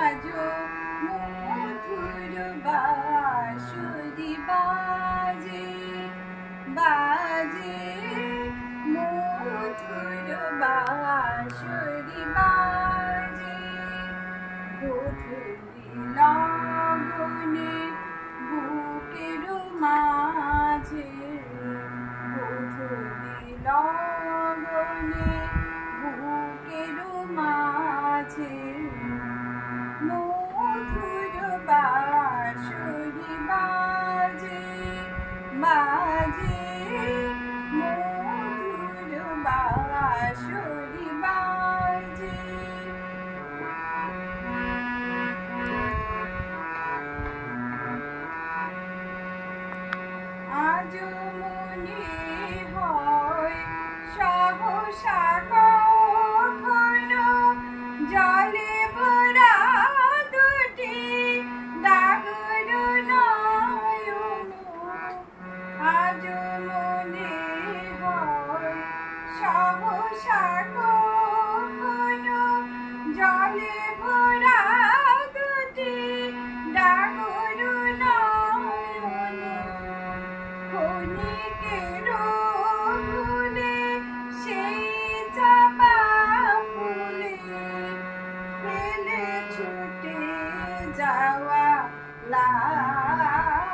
আজো মধুর বাঁশুরি বাজে বাজে, মধুর বাঁশুরি বাজে, গধূলি লগনে বুকের মাঝে, গধূলি লগনে বুকের মাঝে, মধুর বাঁশুরি বাজে বাজে, মধুর বাঁশুরি বাজে। আজ মনে হয় সহসা কখনো জলে ভরা দুটি ডাগর নয়ন, আজ মনে হয় সহসা কখনো জলে ভরা দুটি ডাগর নয়ন, ক্ষণিকের ভুলে সেই চাপা ফুলে ফেলে ছুটে যাওয়া লাজে,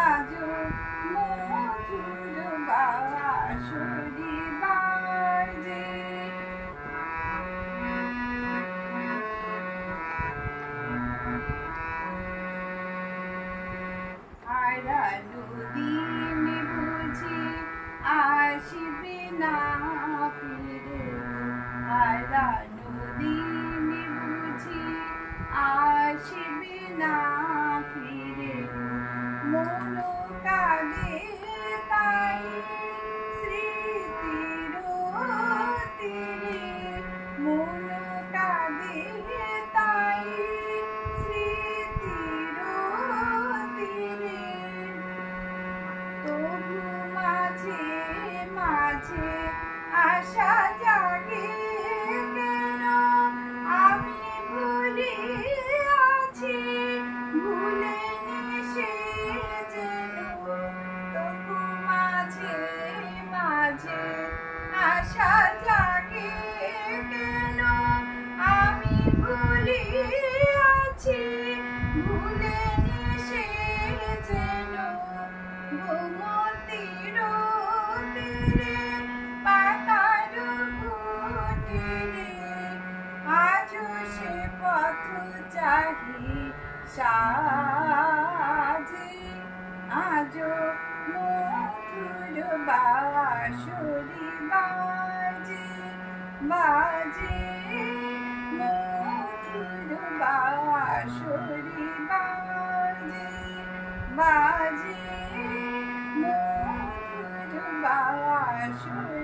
আজও মধুর বাঁশুরি বাজে। হারানো দিন বুঝি আসবে না ফিরে, হারানো দিন বুঝি আসবে না ফিরে, মন কাঁদে তাই স্মৃতির তীরে, মন কাঁদে তাই স্মৃতির তীরে, তবু মাঝে মাঝে আশা জাগে কেন আমি ভুলে আছি, ভুলে সে যেন, তবু মাঝে মাঝে আশা জাগে কেন আমি ভুলে আছি, ভুলে সে যেন, গোমতীর তীরে পাতার কুটিরে, আজও সে পথ চাহি সাজে, আজও মধুর বাঁশুরি বাজে বাজে, মধুর বাঁশুরি বাজে বাজে, মধুর বাঁশুরি।